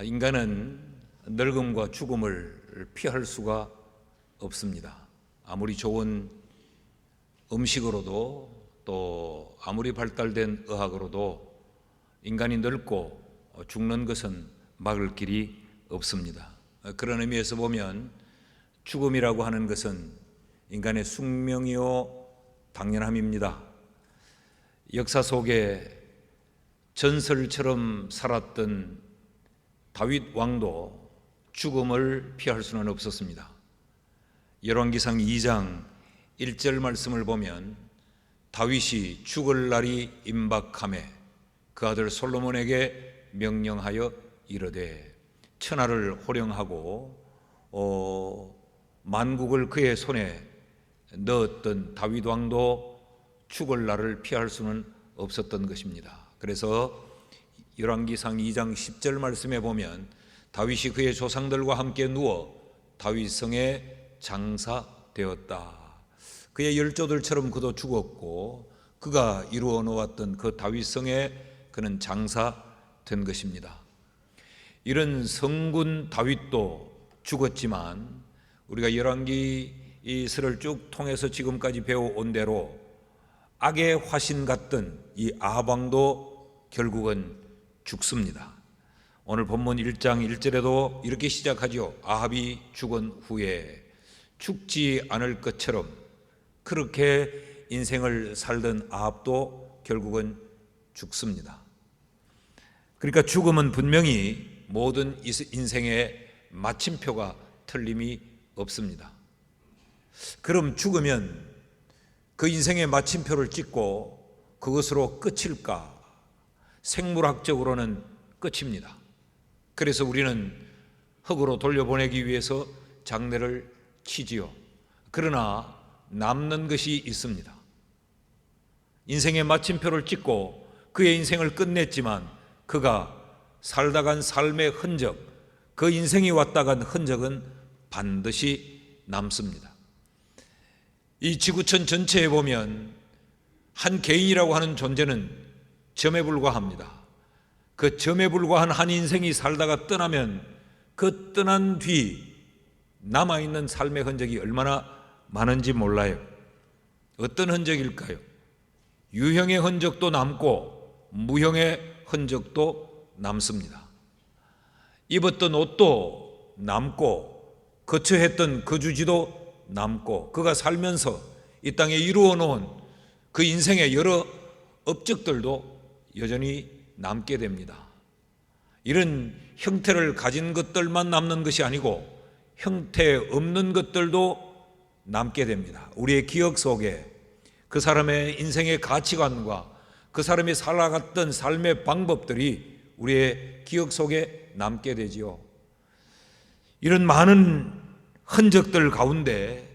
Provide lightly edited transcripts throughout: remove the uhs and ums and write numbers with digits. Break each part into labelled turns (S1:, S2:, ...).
S1: 인간은 늙음과 죽음을 피할 수가 없습니다. 아무리 좋은 음식으로도 또 아무리 발달된 의학으로도 인간이 늙고 죽는 것은 막을 길이 없습니다. 그런 의미에서 보면 죽음이라고 하는 것은 인간의 숙명이요 당연함입니다. 역사 속에 전설처럼 살았던 다윗 왕도 죽음을 피할 수는 없었습니다. 열왕기상 2장 1절 말씀을 보면 다윗이 죽을 날이 임박하매 그 아들 솔로몬에게 명령하여 이르되 천하를 호령하고 만국을 그의 손에 넣었던 다윗 왕도 죽을 날을 피할 수는 없었던 것입니다. 그래서 열왕기상 2장 10절 말씀에 보면 다윗이 그의 조상들과 함께 누워 다윗성에 장사되었다. 그의 열조들처럼 그도 죽었고 그가 이루어 놓았던 그 다윗성에 그는 장사된 것입니다. 이런 성군 다윗도 죽었지만 우리가 열왕기서를 쭉 통해서 지금까지 배워온 대로 악의 화신 같던 이 아합 왕도 결국은 죽습니다. 오늘 본문 1장 1절에도 이렇게 시작하죠. 아합이 죽은 후에 죽지 않을 것처럼 그렇게 인생을 살던 아합도 결국은 죽습니다. 그러니까 죽음은 분명히 모든 인생의 마침표가 틀림이 없습니다. 그럼 죽으면 그 인생의 마침표를 찍고 그것으로 끝일까? 생물학적으로는 끝입니다. 그래서 우리는 흙으로 돌려보내기 위해서 장례를 치지요. 그러나 남는 것이 있습니다. 인생의 마침표를 찍고 그의 인생을 끝냈지만 그가 살다 간 삶의 흔적, 그 인생이 왔다 간 흔적은 반드시 남습니다. 이 지구촌 전체에 보면 한 개인이라고 하는 존재는 점에 불과합니다. 그 점에 불과한 한 인생이 살다가 떠나면 그 떠난 뒤 남아있는 삶의 흔적이 얼마나 많은지 몰라요. 어떤 흔적일까요? 유형의 흔적도 남고 무형의 흔적도 남습니다. 입었던 옷도 남고 거처했던 거주지도 남고 그가 살면서 이 땅에 이루어 놓은 그 인생의 여러 업적들도 여전히 남게 됩니다. 이런 형태를 가진 것들만 남는 것이 아니고 형태 없는 것들도 남게 됩니다. 우리의 기억 속에 그 사람의 인생의 가치관과 그 사람이 살아갔던 삶의 방법들이 우리의 기억 속에 남게 되지요. 이런 많은 흔적들 가운데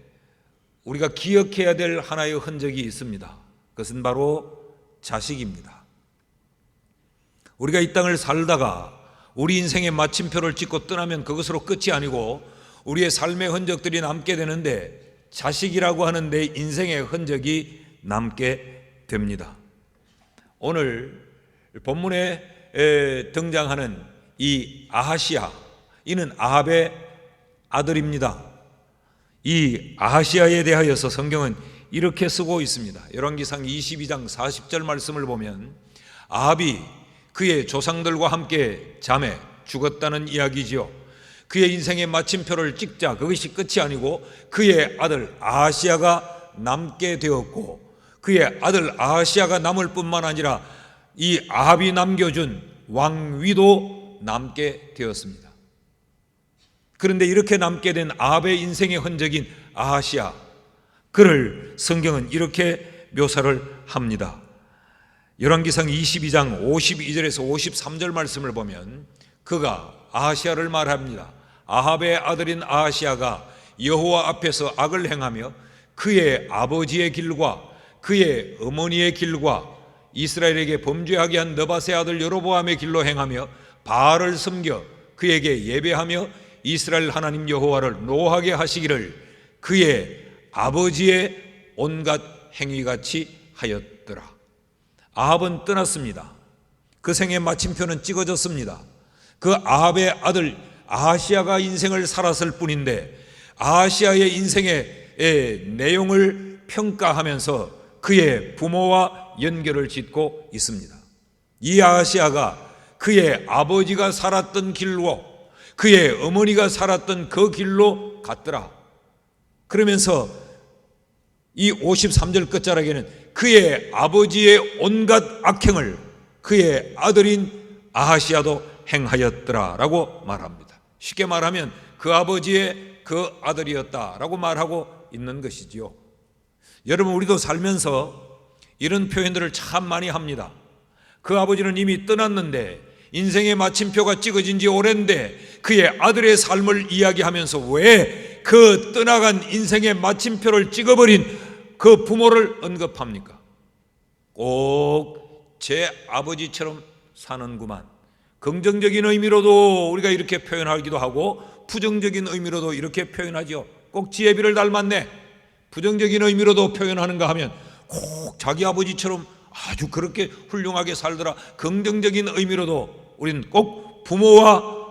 S1: 우리가 기억해야 될 하나의 흔적이 있습니다. 그것은 바로 자식입니다. 우리가 이 땅을 살다가 우리 인생의 마침표를 찍고 떠나면 그것으로 끝이 아니고 우리의 삶의 흔적들이 남게 되는데 자식이라고 하는 내 인생의 흔적이 남게 됩니다. 오늘 본문에 등장하는 이 아하시야, 이는 아합의 아들입니다. 이 아하시야에 대하여서 성경은 이렇게 쓰고 있습니다. 열왕기상 22장 40절 말씀을 보면 아합이 그의 조상들과 함께 잠에 죽었다는 이야기지요. 그의 인생의 마침표를 찍자 그것이 끝이 아니고 그의 아들 아하시야가 남게 되었고 그의 아들 아하시야가 남을 뿐만 아니라 이 아합이 남겨준 왕위도 남게 되었습니다. 그런데 이렇게 남게 된 아합의 인생의 흔적인 아하시야, 그를 성경은 이렇게 묘사를 합니다. 열왕기상 22장 52절에서 53절 말씀을 보면 그가 아하시야를 말합니다. 아합의 아들인 아하시야가 여호와 앞에서 악을 행하며 그의 아버지의 길과 그의 어머니의 길과 이스라엘에게 범죄하게 한 느밧의 아들 여로보암의 길로 행하며 바알을 섬겨 그에게 예배하며 이스라엘 하나님 여호와를 노하게 하시기를 그의 아버지의 온갖 행위같이 하였더라. 아합은 떠났습니다. 그 생의 마침표는 찍어졌습니다. 그 아합의 아들 아하시아가 인생을 살았을 뿐인데 아하시아의 인생의 내용을 평가하면서 그의 부모와 연결을 짓고 있습니다. 이 아하시아가 그의 아버지가 살았던 길로, 그의 어머니가 살았던 그 길로 갔더라. 그러면서 이 53절 끝자락에는 그의 아버지의 온갖 악행을 그의 아들인 아하시아도 행하였더라 라고 말합니다. 쉽게 말하면 그 아버지의 그 아들이었다라고 말하고 있는 것이지요. 여러분, 우리도 살면서 이런 표현들을 참 많이 합니다. 그 아버지는 이미 떠났는데 인생의 마침표가 찍어진 지 오랜데 그의 아들의 삶을 이야기하면서 왜 그 떠나간 인생의 마침표를 찍어버린 그 부모를 언급합니까? 꼭 제 아버지처럼 사는구만. 긍정적인 의미로도 우리가 이렇게 표현하기도 하고 부정적인 의미로도 이렇게 표현하죠. 꼭 지혜비를 닮았네. 부정적인 의미로도 표현하는가 하면 꼭 자기 아버지처럼 아주 그렇게 훌륭하게 살더라. 긍정적인 의미로도 우리는 꼭 부모와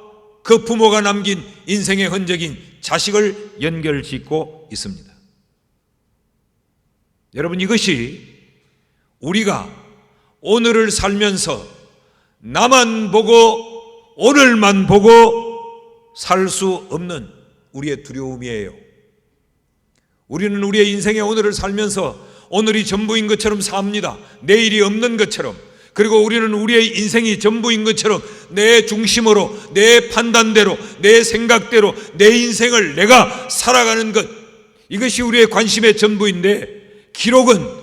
S1: 그 부모가 남긴 인생의 흔적인 자식을 연결짓고 있습니다. 여러분, 이것이 우리가 오늘을 살면서 나만 보고 오늘만 보고 살 수 없는 우리의 두려움이에요. 우리는 우리의 인생의 오늘을 살면서 오늘이 전부인 것처럼 삽니다. 내일이 없는 것처럼. 그리고 우리는 우리의 인생이 전부인 것처럼 내 중심으로, 내 판단대로, 내 생각대로 내 인생을 내가 살아가는 것, 이것이 우리의 관심의 전부인데, 기록은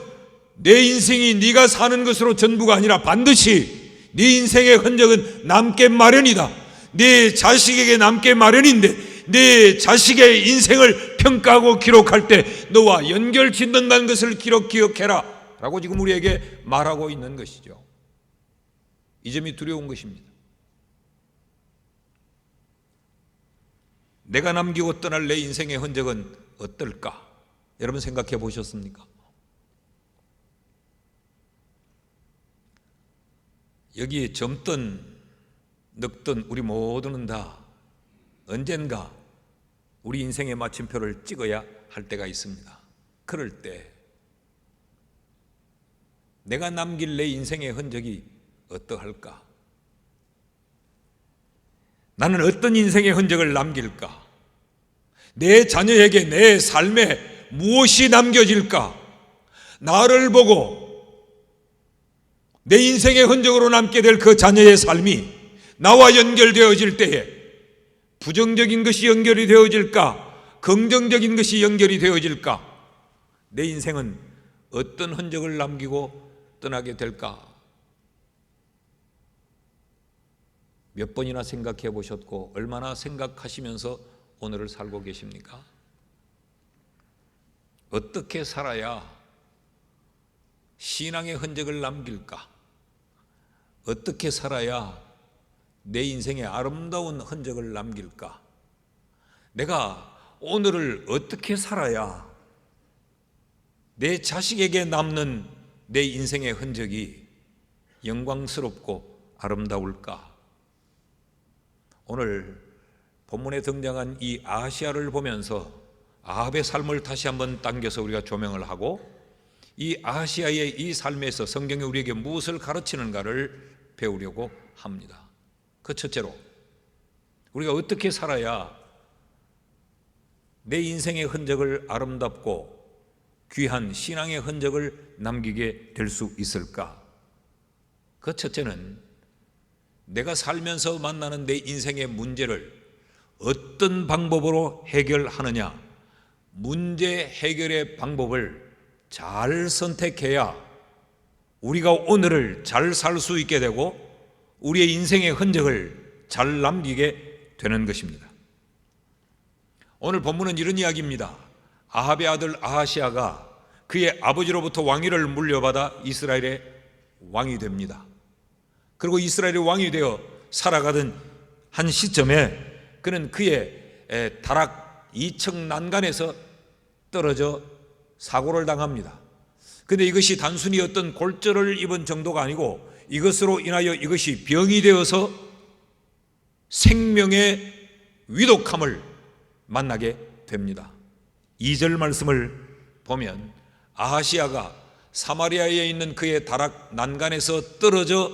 S1: 내 인생이 네가 사는 것으로 전부가 아니라 반드시 네 인생의 흔적은 남게 마련이다. 네 자식에게 남게 마련인데 네 자식의 인생을 평가하고 기록할 때 너와 연결 짓는다는 것을 기억해라 라고 지금 우리에게 말하고 있는 것이죠. 이 점이 두려운 것입니다. 내가 남기고 떠날 내 인생의 흔적은 어떨까? 여러분 생각해 보셨습니까? 여기에 젊든 늙든 우리 모두는 다 언젠가 우리 인생의 마침표를 찍어야 할 때가 있습니다. 그럴 때 내가 남길 내 인생의 흔적이 어떠할까? 나는 어떤 인생의 흔적을 남길까? 내 자녀에게 내 삶에 무엇이 남겨질까? 나를 보고 내 인생의 흔적으로 남게 될 그 자녀의 삶이 나와 연결되어질 때에 부정적인 것이 연결이 되어질까? 긍정적인 것이 연결이 되어질까? 내 인생은 어떤 흔적을 남기고 떠나게 될까? 몇 번이나 생각해 보셨고 얼마나 생각하시면서 오늘을 살고 계십니까? 어떻게 살아야 신앙의 흔적을 남길까? 어떻게 살아야 내 인생에 아름다운 흔적을 남길까? 내가 오늘을 어떻게 살아야 내 자식에게 남는 내 인생의 흔적이 영광스럽고 아름다울까? 오늘 본문에 등장한 이 아하시아를 보면서 아합의 삶을 다시 한번 당겨서 우리가 조명을 하고 이 아하시아의 이 삶에서 성경이 우리에게 무엇을 가르치는가를 배우려고 합니다. 그 첫째로 우리가 어떻게 살아야 내 인생의 흔적을 아름답고 귀한 신앙의 흔적을 남기게 될 수 있을까? 그 첫째는 내가 살면서 만나는 내 인생의 문제를 어떤 방법으로 해결하느냐, 문제 해결의 방법을 잘 선택해야 우리가 오늘을 잘 살 수 있게 되고 우리의 인생의 흔적을 잘 남기게 되는 것입니다. 오늘 본문은 이런 이야기입니다. 아합의 아들 아하시아가 그의 아버지로부터 왕위를 물려받아 이스라엘의 왕이 됩니다. 그리고 이스라엘의 왕이 되어 살아가던 한 시점에 그는 그의 다락 2층 난간에서 떨어져 사고를 당합니다. 그런데 이것이 단순히 어떤 골절을 입은 정도가 아니고 이것으로 인하여 이것이 병이 되어서 생명의 위독함을 만나게 됩니다. 2절 말씀을 보면 아하시아가 사마리아에 있는 그의 다락 난간에서 떨어져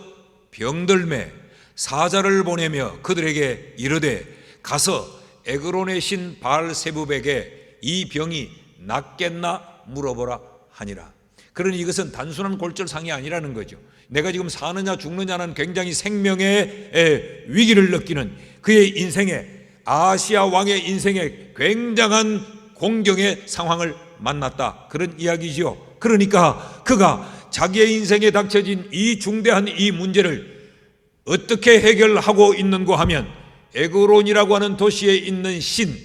S1: 병들매 사자를 보내며 그들에게 이르되 가서 에그론의 신 바알세붑에게 이 병이 낫겠나 물어보라 하니라. 그러니 이것은 단순한 골절상이 아니라는 거죠. 내가 지금 사느냐 죽느냐는 굉장히 생명의 위기를 느끼는 그의 인생에, 아하시아 왕의 인생에 굉장한 공경의 상황을 만났다, 그런 이야기지요. 그러니까 그가 자기의 인생에 닥쳐진 이 중대한 이 문제를 어떻게 해결하고 있는가 하면 에그론이라고 하는 도시에 있는 신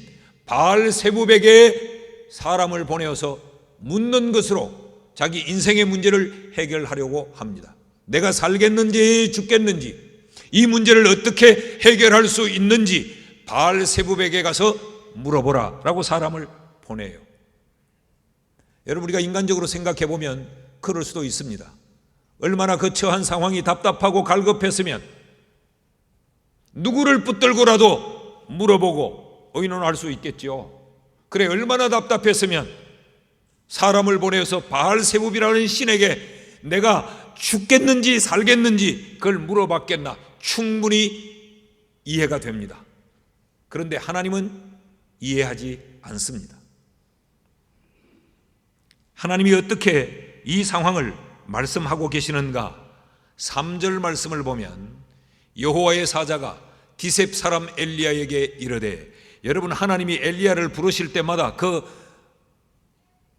S1: 바알세붑에게 사람을 보내어서 묻는 것으로 자기 인생의 문제를 해결하려고 합니다. 내가 살겠는지 죽겠는지, 이 문제를 어떻게 해결할 수 있는지 바알세붑에게 가서 물어보라 라고 사람을 보내요. 여러분, 우리가 인간적으로 생각해 보면 그럴 수도 있습니다. 얼마나 그 처한 상황이 답답하고 갈급했으면 누구를 붙들고라도 물어보고 의논할 수 있겠죠. 그래, 얼마나 답답했으면 사람을 보내서 바알세붑이라는 신에게 내가 죽겠는지 살겠는지 그걸 물어봤겠나. 충분히 이해가 됩니다. 그런데 하나님은 이해하지 않습니다. 하나님이 어떻게 이 상황을 말씀하고 계시는가? 3절 말씀을 보면 여호와의 사자가 디셉 사람 엘리야에게 이르되, 여러분, 하나님이 엘리야를 부르실 때마다 그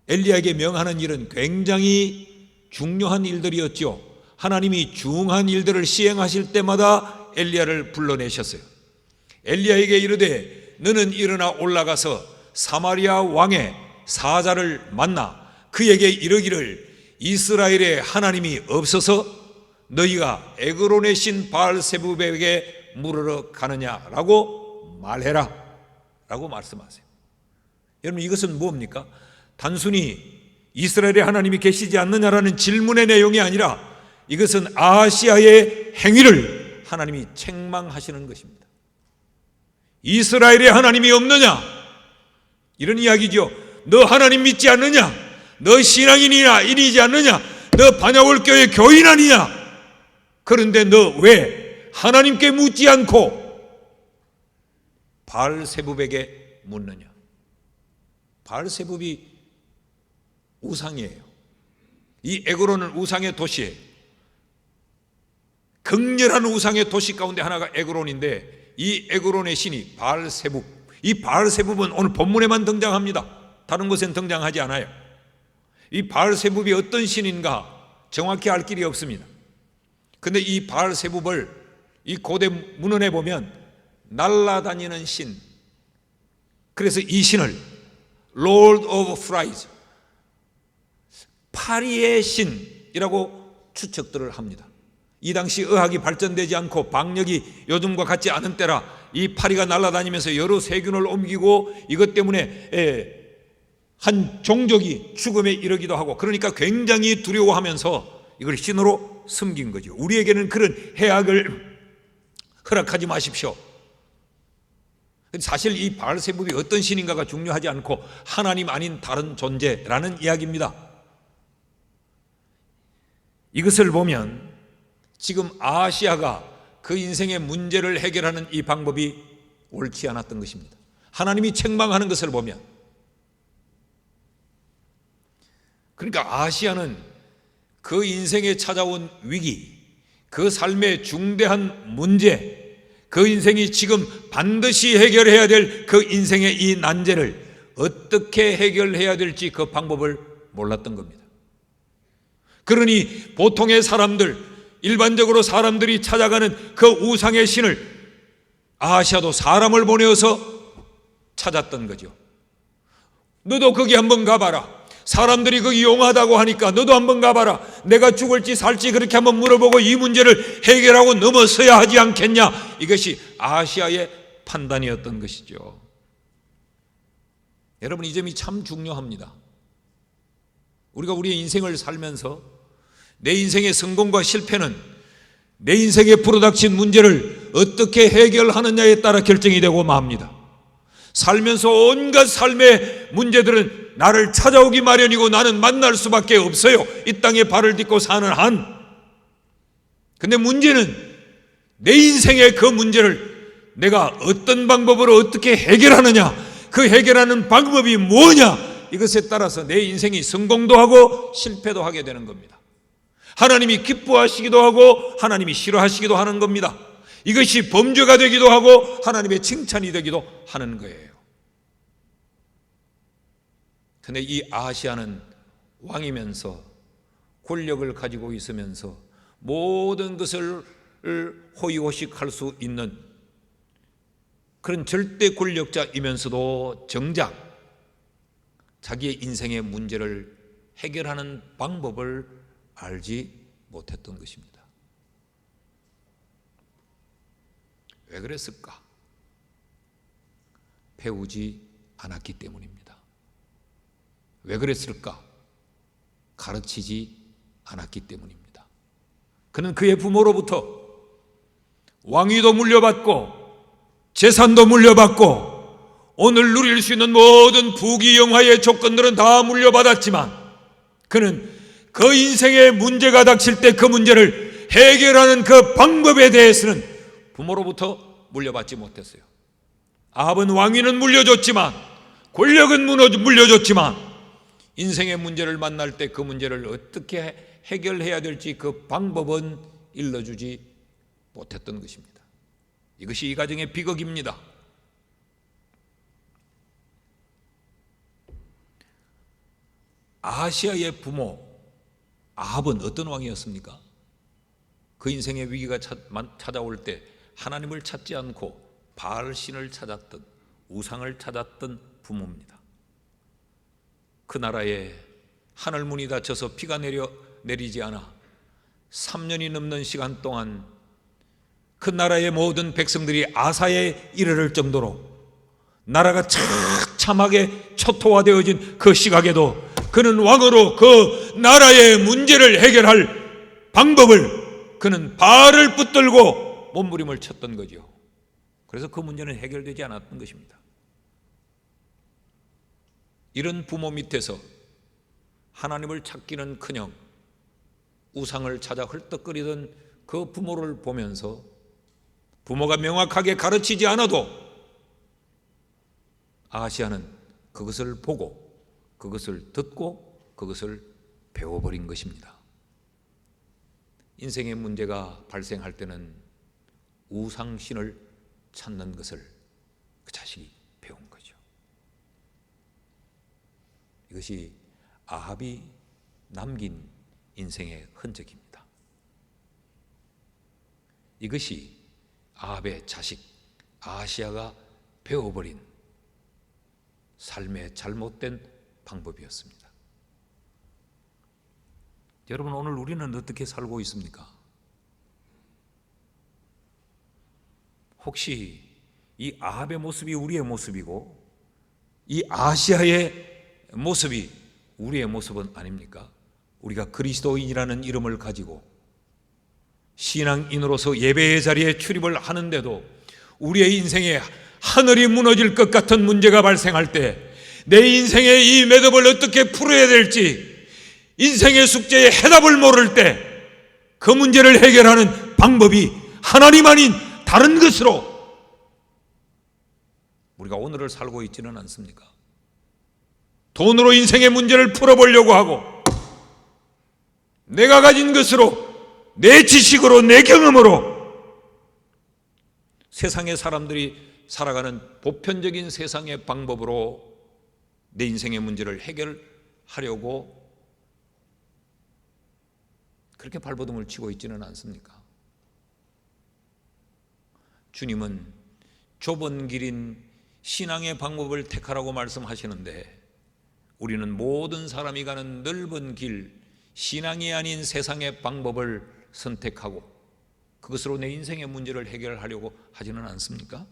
S1: 엘리야에게 명하는 일은 굉장히 중요한 일들이었죠. 하나님이 중한 일들을 시행하실 때마다 엘리야를 불러내셨어요. 엘리야에게 이르되 너는 일어나 올라가서 사마리아 왕의 사자를 만나 그에게 이르기를 이스라엘의 하나님이 없어서 너희가 에그론의 신 바알세붑에게 물으러 가느냐라고 말해라 라고 말씀하세요. 여러분, 이것은 뭡니까? 단순히 이스라엘의 하나님이 계시지 않느냐라는 질문의 내용이 아니라 이것은 아하시아의 행위를 하나님이 책망하시는 것입니다. 이스라엘의 하나님이 없느냐? 이런 이야기죠. 너 하나님 믿지 않느냐? 너 신앙인이지 않느냐? 너 반야월교회 교인 아니냐? 그런데 너 왜 하나님께 묻지 않고 바알세붑에게 묻느냐? 바알세붑이 우상이에요. 이 에그론은 우상의 도시예요. 극렬한 우상의 도시 가운데 하나가 에그론인데 이 에그론의 신이 바알세붑, 이 바알세붑은 오늘 본문에만 등장합니다. 다른 곳엔 등장하지 않아요. 이 바알세붑이 어떤 신인가 정확히 알 길이 없습니다. 근데 이 바알세붑을 이 고대 문헌에 보면 날아다니는 신, 그래서 이 신을 Lord of Flies, 파리의 신이라고 추측들을 합니다. 이 당시 의학이 발전되지 않고 방역이 요즘과 같지 않은 때라 이 파리가 날아다니면서 여러 세균을 옮기고 이것 때문에 한 종족이 죽음에 이르기도 하고, 그러니까 굉장히 두려워하면서 이걸 신으로 숨긴 거죠. 우리에게는 그런 해악을 허락하지 마십시오. 사실 이 바알세붑이 어떤 신인가가 중요하지 않고 하나님 아닌 다른 존재라는 이야기입니다. 이것을 보면 지금 아하시아가 그 인생의 문제를 해결하는 이 방법이 옳지 않았던 것입니다. 하나님이 책망하는 것을 보면, 그러니까 아하시아는 그 인생에 찾아온 위기, 그 삶의 중대한 문제, 그 인생이 지금 반드시 해결해야 될 그 인생의 이 난제를 어떻게 해결해야 될지 그 방법을 몰랐던 겁니다. 그러니 보통의 사람들, 일반적으로 사람들이 찾아가는 그 우상의 신을 아하시아도 사람을 보내어서 찾았던 거죠. 너도 거기 한번 가봐라. 사람들이 거기 용하다고 하니까 너도 한번 가봐라. 내가 죽을지 살지 그렇게 한번 물어보고 이 문제를 해결하고 넘어서야 하지 않겠냐. 이것이 아하시아의 판단이었던 것이죠. 여러분, 이 점이 참 중요합니다. 우리가 우리의 인생을 살면서 내 인생의 성공과 실패는 내 인생에 불어닥친 문제를 어떻게 해결하느냐에 따라 결정이 되고 맙니다. 살면서 온갖 삶의 문제들은 나를 찾아오기 마련이고 나는 만날 수밖에 없어요. 이 땅에 발을 딛고 사는 한. 근데 문제는 내 인생의 그 문제를 내가 어떤 방법으로 어떻게 해결하느냐, 그 해결하는 방법이 뭐냐, 이것에 따라서 내 인생이 성공도 하고 실패도 하게 되는 겁니다. 하나님이 기뻐하시기도 하고 하나님이 싫어하시기도 하는 겁니다. 이것이 범죄가 되기도 하고 하나님의 칭찬이 되기도 하는 거예요. 근데 이 아하시야는 왕이면서 권력을 가지고 있으면서 모든 것을 호의호식할 수 있는 그런 절대 권력자이면서도 정작 자기의 인생의 문제를 해결하는 방법을 알지 못했던 것입니다. 왜 그랬을까? 배우지 않았기 때문입니다. 왜 그랬을까? 가르치지 않았기 때문입니다. 그는 그의 부모로부터 왕위도 물려받고 재산도 물려받고 오늘 누릴 수 있는 모든 부귀영화의 조건들은 다 물려받았지만 그는 그 인생의 문제가 닥칠 때 그 문제를 해결하는 그 방법에 대해서는 부모로부터 물려받지 못했어요. 아합은 왕위는 물려줬지만 권력은 물려줬지만 인생의 문제를 만날 때 그 문제를 어떻게 해결해야 될지 그 방법은 일러주지 못했던 것입니다. 이것이 이 가정의 비극입니다. 아하시야의 부모 아합은 어떤 왕이었습니까? 그 인생의 위기가 찾아올 때 하나님을 찾지 않고 바알신을 찾았던 우상을 찾았던 부모입니다. 그 나라에 하늘문이 닫혀서 비가 내리지 않아 3년이 넘는 시간 동안 그 나라의 모든 백성들이 아사에 이르를 정도로 나라가 처참하게 초토화되어진 그 시각에도 그는 왕으로 그 나라의 문제를 해결할 방법을 그는 발을 붙들고 몸부림을 쳤던 거죠. 그래서 그 문제는 해결되지 않았던 것입니다. 이런 부모 밑에서 하나님을 찾기는커녕 우상을 찾아 헐떡거리던 그 부모를 보면서 부모가 명확하게 가르치지 않아도 아하시야는 그것을 보고 그것을 듣고 그것을 배워버린 것입니다. 인생의 문제가 발생할 때는 우상신을 찾는 것을 그 자식이 배운 거죠. 이것이 아합이 남긴 인생의 흔적입니다. 이것이 아합의 자식 아하시야가 배워버린 삶의 잘못된 방법이었습니다. 여러분, 오늘 우리는 어떻게 살고 있습니까? 혹시 이 아합의 모습이 우리의 모습이고 이 아하시야의 모습이 우리의 모습은 아닙니까? 우리가 그리스도인이라는 이름을 가지고 신앙인으로서 예배의 자리에 출입을 하는데도 우리의 인생에 하늘이 무너질 것 같은 문제가 발생할 때 내 인생의 이 매듭을 어떻게 풀어야 될지 인생의 숙제에 해답을 모를 때 그 문제를 해결하는 방법이 하나님 아닌 다른 것으로 우리가 오늘을 살고 있지는 않습니까? 돈으로 인생의 문제를 풀어보려고 하고 내가 가진 것으로 내 지식으로 내 경험으로 세상의 사람들이 살아가는 보편적인 세상의 방법으로 내 인생의 문제를 해결하려고 그렇게 발버둥을 치고 있지는 않습니까? 주님은 좁은 길인 신앙의 방법을 택하라고 말씀하시는데 우리는 모든 사람이 가는 넓은 길, 신앙이 아닌 세상의 방법을 선택하고 그것으로 내 인생의 문제를 해결하려고 하지는 않습니까?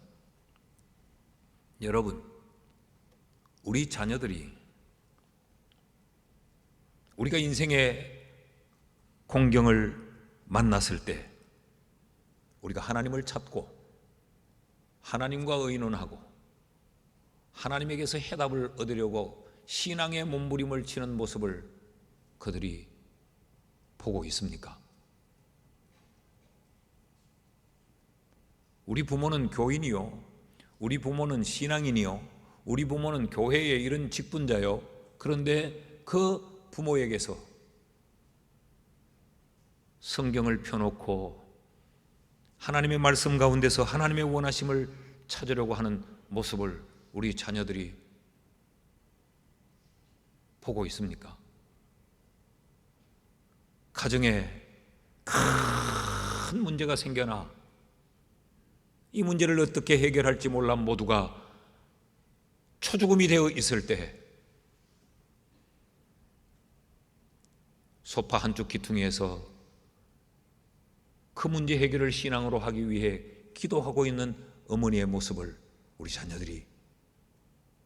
S1: 여러분, 우리 자녀들이 우리가 인생의 공경을 만났을 때 우리가 하나님을 찾고 하나님과 의논하고 하나님에게서 해답을 얻으려고 신앙의 몸부림을 치는 모습을 그들이 보고 있습니까? 우리 부모는 교인이요, 우리 부모는 신앙인이요, 우리 부모는 교회의 이런 직분자요. 그런데 그 부모에게서 성경을 펴놓고 하나님의 말씀 가운데서 하나님의 원하심을 찾으려고 하는 모습을 우리 자녀들이 보고 있습니까? 가정에 큰 문제가 생겨나 이 문제를 어떻게 해결할지 몰라 모두가 초죽음이 되어 있을 때 소파 한쪽 기퉁이에서 그 문제 해결을 신앙으로 하기 위해 기도하고 있는 어머니의 모습을 우리 자녀들이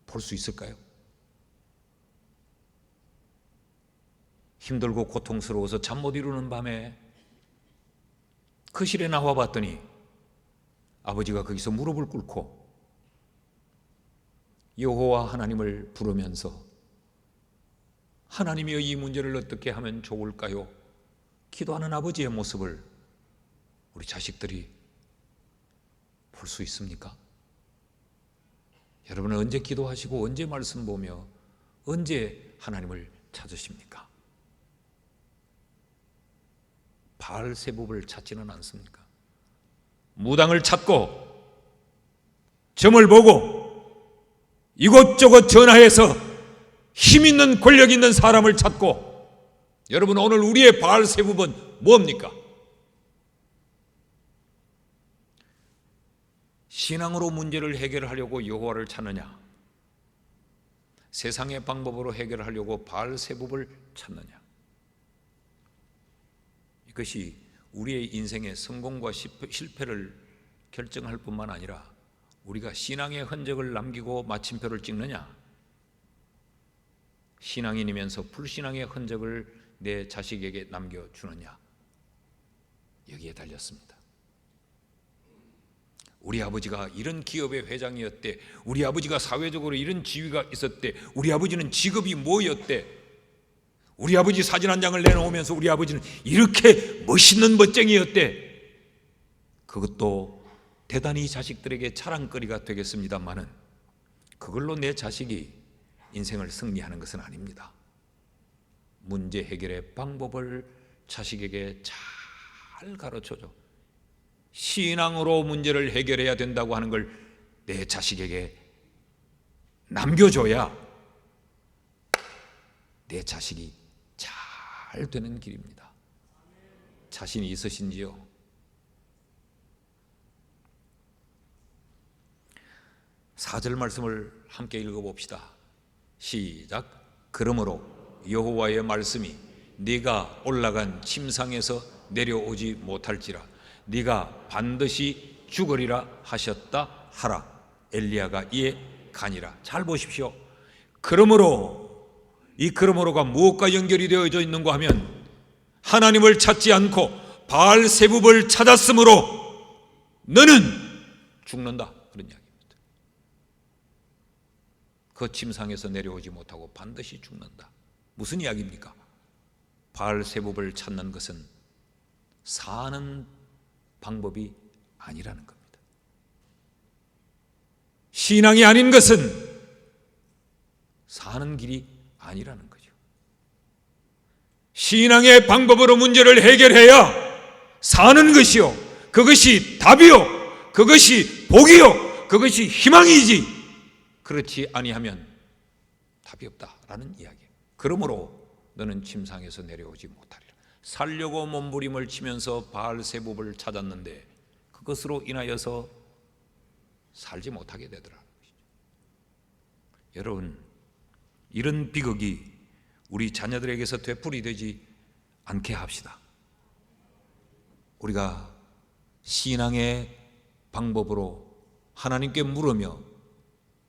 S1: 볼 수 있을까요? 힘들고 고통스러워서 잠 못 이루는 밤에 거실에 나와 봤더니 아버지가 거기서 무릎을 꿇고 여호와 하나님을 부르면서 하나님이여 이 문제를 어떻게 하면 좋을까요? 기도하는 아버지의 모습을 우리 자식들이 볼 수 있습니까? 여러분은 언제 기도하시고 언제 말씀 보며 언제 하나님을 찾으십니까? 바알세붑을 찾지는 않습니까? 무당을 찾고 점을 보고 이곳저곳 전화해서 힘 있는 권력 있는 사람을 찾고, 여러분 오늘 우리의 바알세붑은 뭡니까? 신앙으로 문제를 해결하려고 여호와를 찾느냐, 세상의 방법으로 해결하려고 바알세붑을 찾느냐? 이것이 우리의 인생의 성공과 실패를 결정할 뿐만 아니라 우리가 신앙의 흔적을 남기고 마침표를 찍느냐, 신앙인이면서 불신앙의 흔적을 내 자식에게 남겨주느냐, 여기에 달렸습니다. 우리 아버지가 이런 기업의 회장이었대, 우리 아버지가 사회적으로 이런 지위가 있었대, 우리 아버지는 직업이 뭐였대, 우리 아버지 사진 한 장을 내놓으면서 우리 아버지는 이렇게 멋있는 멋쟁이였대. 그것도 대단히 자식들에게 자랑거리가 되겠습니다만은 그걸로 내 자식이 인생을 승리하는 것은 아닙니다. 문제 해결의 방법을 자식에게 잘 가르쳐줘. 신앙으로 문제를 해결해야 된다고 하는 걸 내 자식에게 남겨줘야 내 자식이 잘 되는 길입니다. 자신이 있으신지요? 사절 말씀을 함께 읽어봅시다. 시작. 그러므로 여호와의 말씀이 네가 올라간 침상에서 내려오지 못할지라 네가 반드시 죽으리라 하셨다 하라. 엘리야가 이에 가니라. 잘 보십시오. 그러므로, 이 그러므로가 무엇과 연결이 되어져 있는가 하면 하나님을 찾지 않고 바알세붑을 찾았으므로 너는 죽는다, 그런 이야기입니다. 그 침상에서 내려오지 못하고 반드시 죽는다. 무슨 이야기입니까? 바알세붑을 찾는 것은 사는 방법이 아니라는 겁니다. 신앙이 아닌 것은 사는 길이 아니라는 거죠. 신앙의 방법으로 문제를 해결해야 사는 것이요, 그것이 답이요, 그것이 복이요, 그것이 희망이지, 그렇지 아니하면 답이 없다라는 이야기예요. 그러므로 너는 침상에서 내려오지 못하리라. 살려고 몸부림을 치면서 바알세붑을 찾았는데 그것으로 인하여서 살지 못하게 되더라고요. 여러분, 이런 비극이 우리 자녀들에게서 되풀이되지 않게 합시다. 우리가 신앙의 방법으로 하나님께 물으며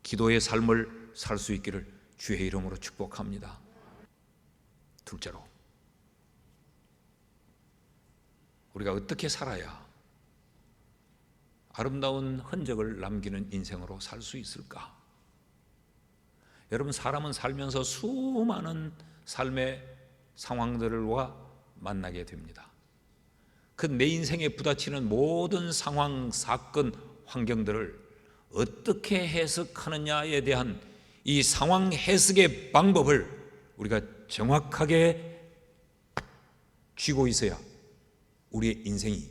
S1: 기도의 삶을 살 수 있기를 주의 이름으로 축복합니다. 둘째로, 우리가 어떻게 살아야 아름다운 흔적을 남기는 인생으로 살 수 있을까? 여러분, 사람은 살면서 수많은 삶의 상황들과 만나게 됩니다. 그 내 인생에 부딪히는 모든 상황, 사건, 환경들을 어떻게 해석하느냐에 대한 이 상황 해석의 방법을 우리가 정확하게 쥐고 있어야 우리의 인생이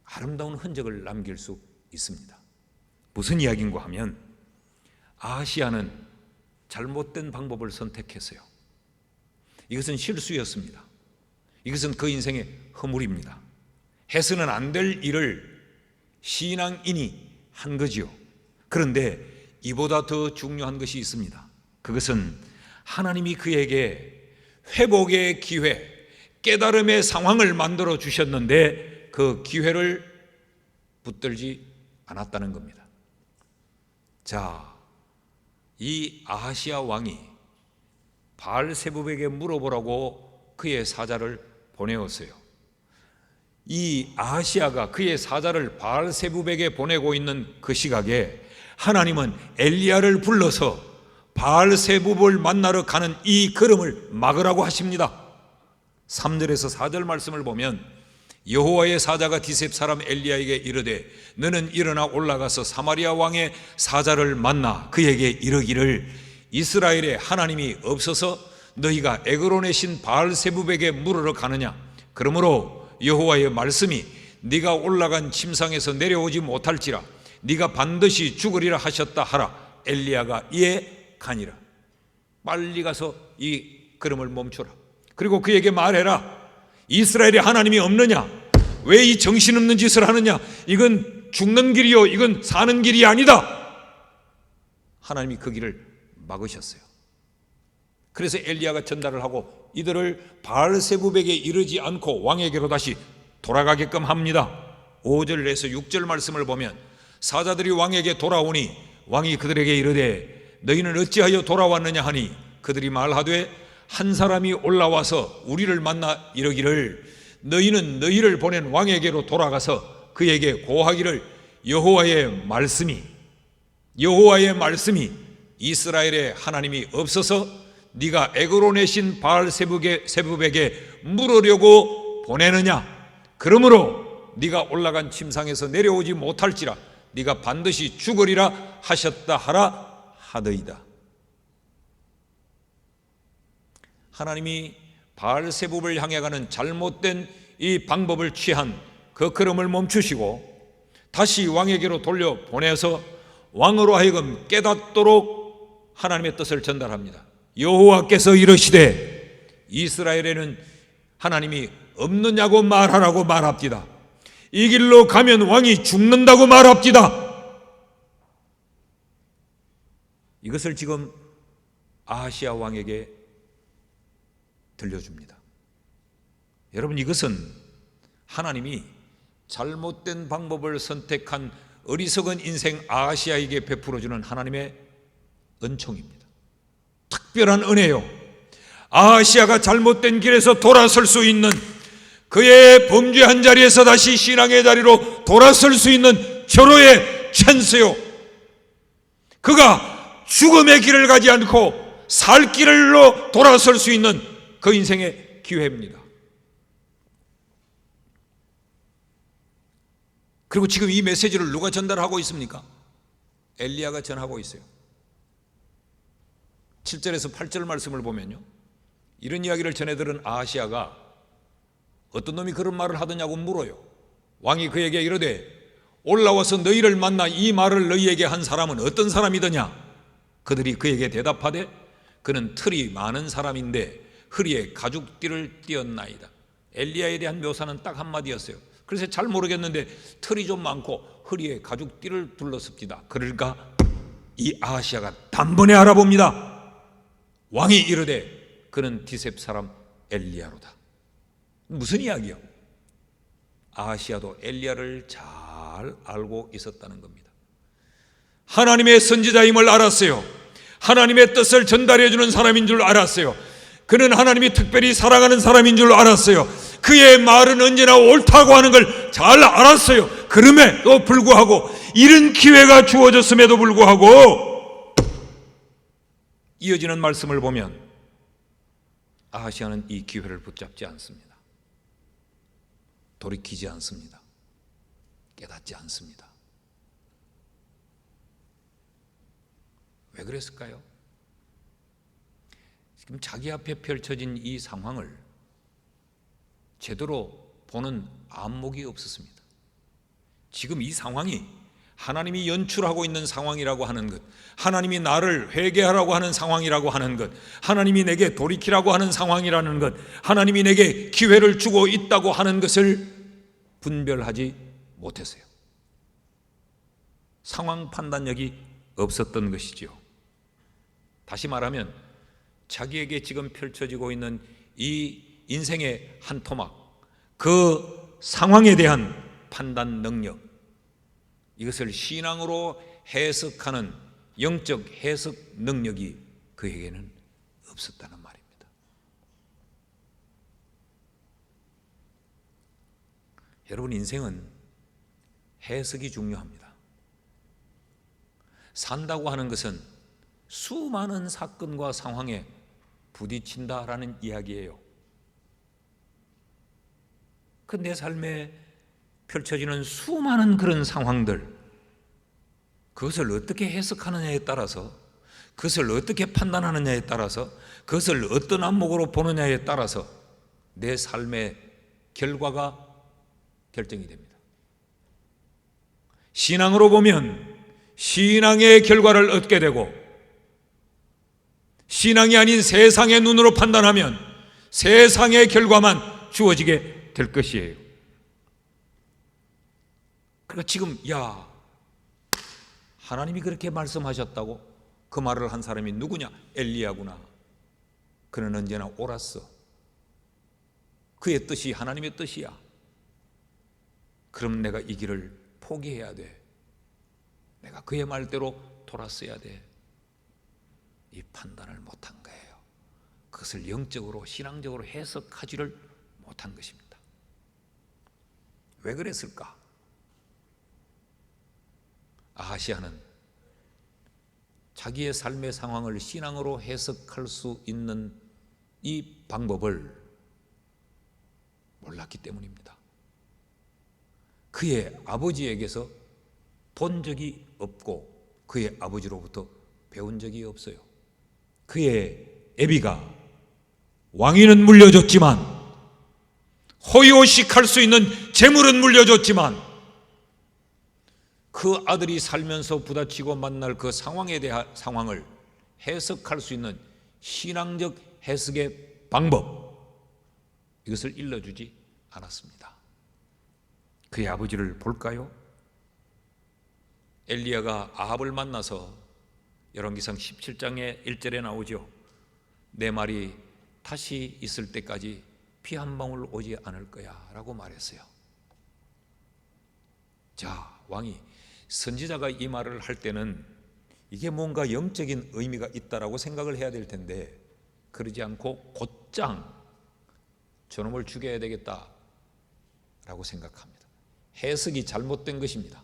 S1: 아름다운 흔적을 남길 수 있습니다. 무슨 이야기인가 하면 아하시야는 잘못된 방법을 선택했어요. 이것은 실수였습니다. 이것은 그 인생의 허물입니다. 해서는 안 될 일을 신앙인이 한 거지요. 그런데 이보다 더 중요한 것이 있습니다. 그것은 하나님이 그에게 회복의 기회, 깨달음의 상황을 만들어 주셨는데 그 기회를 붙들지 않았다는 겁니다. 자, 이 아하시야 왕이 바알세붑에게 물어보라고 그의 사자를 보내었어요. 이 아하시야가 그의 사자를 바알세붑에게 보내고 있는 그 시각에 하나님은 엘리야를 불러서 바알세붑을 만나러 가는 이 걸음을 막으라고 하십니다. 3절에서 4절 말씀을 보면 여호와의 사자가 디셉 사람 엘리야에게 이르되 너는 일어나 올라가서 사마리아 왕의 사자를 만나 그에게 이르기를 이스라엘에 하나님이 없어서 너희가 에그론의 신 바알세붑에게 물으러 가느냐? 그러므로 여호와의 말씀이 네가 올라간 침상에서 내려오지 못할지라 네가 반드시 죽으리라 하셨다 하라. 엘리야가 이에 가니라. 빨리 가서 이 걸음을 멈춰라. 그리고 그에게 말해라. 이스라엘에 하나님이 없느냐? 왜 이 정신없는 짓을 하느냐? 이건 죽는 길이요, 이건 사는 길이 아니다. 하나님이 그 길을 막으셨어요. 그래서 엘리야가 전달을 하고 이들을 바알세붑에게 이르지 않고 왕에게로 다시 돌아가게끔 합니다. 5절에서 6절 말씀을 보면 사자들이 왕에게 돌아오니 왕이 그들에게 이르되 너희는 어찌하여 돌아왔느냐 하니 그들이 말하되 한 사람이 올라와서 우리를 만나 이르기를 너희는 너희를 보낸 왕에게로 돌아가서 그에게 고하기를 여호와의 말씀이 이스라엘에 하나님이 없어서 네가 에그론의 신 바알세붑에게 물으려고 보내느냐? 그러므로 네가 올라간 침상에서 내려오지 못할지라 네가 반드시 죽으리라 하셨다 하라 하더이다. 하나님이 바알세붑을 향해 가는 잘못된 이 방법을 취한 그 걸음을 멈추시고 다시 왕에게로 돌려 보내서 왕으로 하여금 깨닫도록 하나님의 뜻을 전달합니다. 여호와께서 이르시되 이스라엘에는 하나님이 없느냐고 말하라고 말합디다. 이 길로 가면 왕이 죽는다고 말합디다. 이것을 지금 아하시야 왕에게 들려줍니다. 여러분, 이것은 하나님이 잘못된 방법을 선택한 어리석은 인생 아하시야에게 베풀어주는 하나님의 은총입니다. 특별한 은혜요. 아하시야가 잘못된 길에서 돌아설 수 있는, 그의 범죄한 자리에서 다시 신앙의 자리로 돌아설 수 있는 절호의 찬스요. 그가 죽음의 길을 가지 않고 살 길로 돌아설 수 있는 그 인생의 기회입니다. 그리고 지금 이 메시지를 누가 전달하고 있습니까? 엘리야가 전하고 있어요. 7절에서 8절 말씀을 보면요, 이런 이야기를 전해들은 아하시야가 어떤 놈이 그런 말을 하더냐고 물어요. 왕이 그에게 이르되 올라와서 너희를 만나 이 말을 너희에게 한 사람은 어떤 사람이더냐? 그들이 그에게 대답하되 그는 털이 많은 사람인데 허리에 가죽띠를 띄었나이다. 엘리야에 대한 묘사는 딱 한마디였어요. 그래서 잘 모르겠는데 털이 좀 많고 허리에 가죽띠를 둘렀습니다. 그러니까 이 아하시야가 단번에 알아봅니다. 왕이 이르되 그는 디셉 사람 엘리야로다. 무슨 이야기요? 아하시야도 엘리야를 잘 알고 있었다는 겁니다. 하나님의 선지자임을 알았어요. 하나님의 뜻을 전달해 주는 사람인 줄 알았어요. 그는 하나님이 특별히 사랑하는 사람인 줄 알았어요. 그의 말은 언제나 옳다고 하는 걸 잘 알았어요. 그럼에도 불구하고, 이런 기회가 주어졌음에도 불구하고 이어지는 말씀을 보면 아하시아는 이 기회를 붙잡지 않습니다. 돌이키지 않습니다. 깨닫지 않습니다. 왜 그랬을까요? 지금 자기 앞에 펼쳐진 이 상황을 제대로 보는 안목이 없었습니다. 지금 이 상황이 하나님이 연출하고 있는 상황이라고 하는 것, 하나님이 나를 회개하라고 하는 상황이라고 하는 것, 하나님이 내게 돌이키라고 하는 상황이라는 것, 하나님이 내게 기회를 주고 있다고 하는 것을 분별하지 못했어요. 상황 판단력이 없었던 것이지요. 다시 말하면 자기에게 지금 펼쳐지고 있는 이 인생의 한 토막, 그 상황에 대한 판단 능력, 이것을 신앙으로 해석하는 영적 해석 능력이 그에게는 없었다는 말입니다. 여러분, 인생은 해석이 중요합니다. 산다고 하는 것은 수많은 사건과 상황에 부딪힌다라는 이야기예요. 그 내 삶에 펼쳐지는 수많은 그런 상황들, 그것을 어떻게 해석하느냐에 따라서, 그것을 어떻게 판단하느냐에 따라서, 그것을 어떤 안목으로 보느냐에 따라서 내 삶의 결과가 결정이 됩니다. 신앙으로 보면 신앙의 결과를 얻게 되고, 신앙이 아닌 세상의 눈으로 판단하면 세상의 결과만 주어지게 될 것이에요. 그러니까 지금 하나님이 그렇게 말씀하셨다고? 그 말을 한 사람이 누구냐? 엘리야구나. 그는 언제나 옳았어. 그의 뜻이 하나님의 뜻이야. 그럼 내가 이 길을 포기해야 돼. 내가 그의 말대로 돌았어야 돼. 이 판단을 못한 거예요. 그것을 영적으로 신앙적으로 해석하지를 못한 것입니다. 왜 그랬을까? 아하시아는 자기의 삶의 상황을 신앙으로 해석할 수 있는 이 방법을 몰랐기 때문입니다. 그의 아버지에게서 본 적이 없고 그의 아버지로부터 배운 적이 없어요. 그의 애비가 왕위는 물려줬지만, 호의호식할 수 있는 재물은 물려줬지만, 그 아들이 살면서 부딪히고 만날 그 상황에 대한 상황을 해석할 수 있는 신앙적 해석의 방법, 이것을 일러주지 않았습니다. 그의 아버지를 볼까요? 엘리야가 아합을 만나서 열왕기상 17장의 1절에 나오죠. 내 말이 다시 있을 때까지 피 한 방울 오지 않을 거야 라고 말했어요. 자, 왕이, 선지자가 이 말을 할 때는 이게 뭔가 영적인 의미가 있다라고 생각을 해야 될 텐데, 그러지 않고 곧장 저놈을 죽여야 되겠다라고 생각합니다. 해석이 잘못된 것입니다.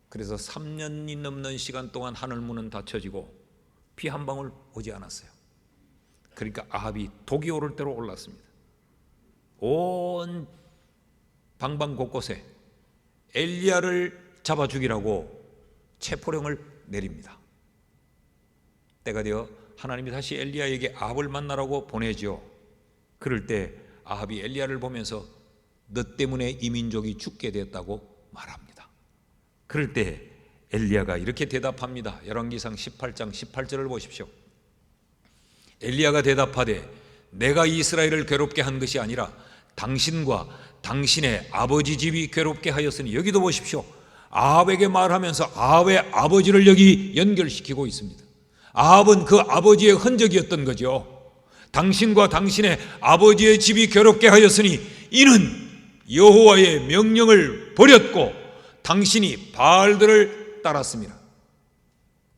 S1: 그래서 3년이 넘는 시간 동안 하늘 문은 닫혀지고 피 한 방울 오지 않았어요. 그러니까 아합이 독이 오를 대로 올랐습니다. 온 방방 곳곳에 엘리야를 잡아 죽이라고 체포령을 내립니다. 때가 되어 하나님이 다시 엘리야에게 아합을 만나라고 보내죠. 그럴 때 아합이 엘리야를 보면서 너 때문에 이 민족이 죽게 됐다고 말합니다. 그럴 때 엘리야가 이렇게 대답합니다. 열왕기상 18장 18절을 보십시오. 엘리야가 대답하되 내가 이스라엘을 괴롭게 한 것이 아니라 당신과 당신의 아버지 집이 괴롭게 하였으니, 여기도 보십시오. 아합에게 말하면서 아합의 아버지를 여기 연결시키고 있습니다. 아합은 그 아버지의 흔적이었던 거죠. 당신과 당신의 아버지의 집이 괴롭게 하였으니 이는 여호와의 명령을 버렸고 당신이 바알들을 따랐습니다.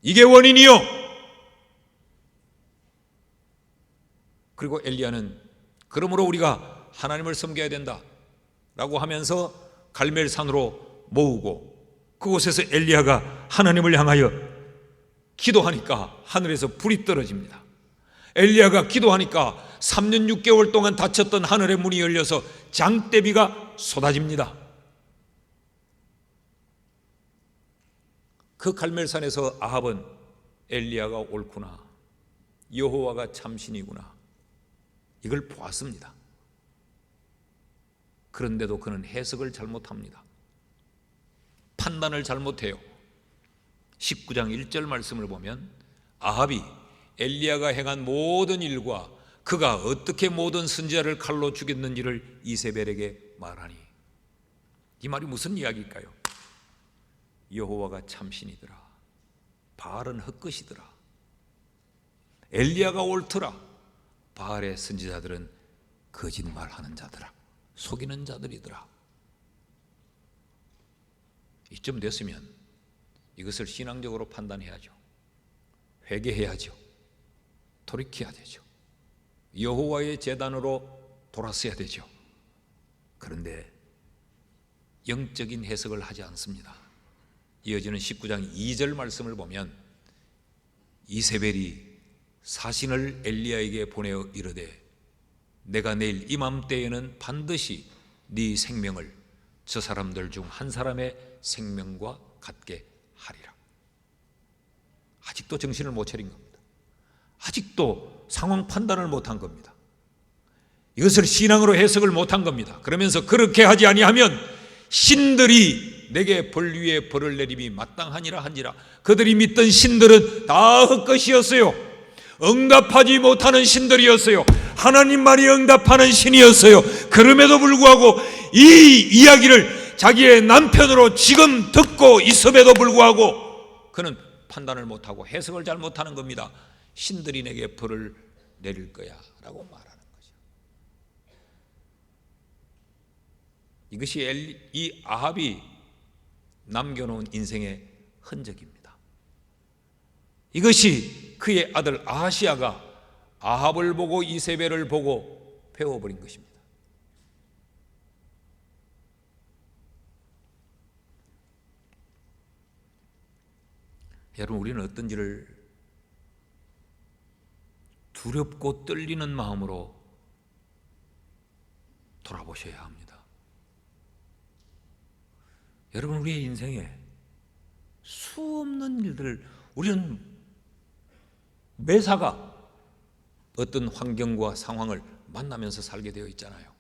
S1: 이게 원인이요. 그리고 엘리야는 그러므로 우리가 하나님을 섬겨야 된다 라고 하면서 갈멜산으로 모으고 그곳에서 엘리야가 하나님을 향하여 기도하니까 하늘에서 불이 떨어집니다. 엘리야가 기도하니까 3년 6개월 동안 닫혔던 하늘의 문이 열려서 장대비가 쏟아집니다. 그 갈멜산에서 아합은 엘리야가 옳구나, 여호와가 참신이구나, 이걸 보았습니다. 그런데도 그는 해석을 잘못합니다. 판단을 잘못해요. 19장 1절 말씀을 보면 아합이 엘리야가 행한 모든 일과 그가 어떻게 모든 선지자를 칼로 죽였는지를 이세벨에게 말하니, 이 말이 무슨 이야기일까요? 여호와가 참신이더라, 바알은 헛것이더라, 엘리야가 옳더라, 바알의 선지자들은 거짓말하는 자더라, 속이는 자들이더라. 이쯤 됐으면 이것을 신앙적으로 판단해야죠. 회개해야죠. 돌이켜야 되죠. 여호와의 제단으로 돌아서야 되죠. 그런데 영적인 해석을 하지 않습니다. 이어지는 19장 2절 말씀을 보면 이세벨이 사신을 엘리야에게 보내어 이르되 내가 내일 이맘때에는 반드시 네 생명을 저 사람들 중 한 사람의 생명과 같게 하리라. 아직도 정신을 못 차린 겁니다. 아직도 상황 판단을 못한 겁니다. 이것을 신앙으로 해석을 못한 겁니다. 그러면서 그렇게 하지 아니하면 신들이 내게 벌 위에 벌을 내림이 마땅하니라 한지라. 그들이 믿던 신들은 다 헛것이었어요. 응답하지 못하는 신들이었어요. 하나님만이 응답하는 신이었어요. 그럼에도 불구하고 이 이야기를 자기의 남편으로 지금 듣고 있음에도 불구하고 그는 판단을 못하고 해석을 잘 못하는 겁니다. 신들이 내게 벌을 내릴 거야 라고 말하는 거죠. 이것이 이 아합이 남겨놓은 인생의 흔적입니다. 이것이 그의 아들 아하시야가 아합을 보고 이세벨을 보고 배워버린 것입니다. 여러분, 우리는 어떤지를 두렵고 떨리는 마음으로 돌아보셔야 합니다. 여러분, 우리의 인생에 수없는 일들을 우리는 매사가 어떤 환경과 상황을 만나면서 살게 되어 있잖아요.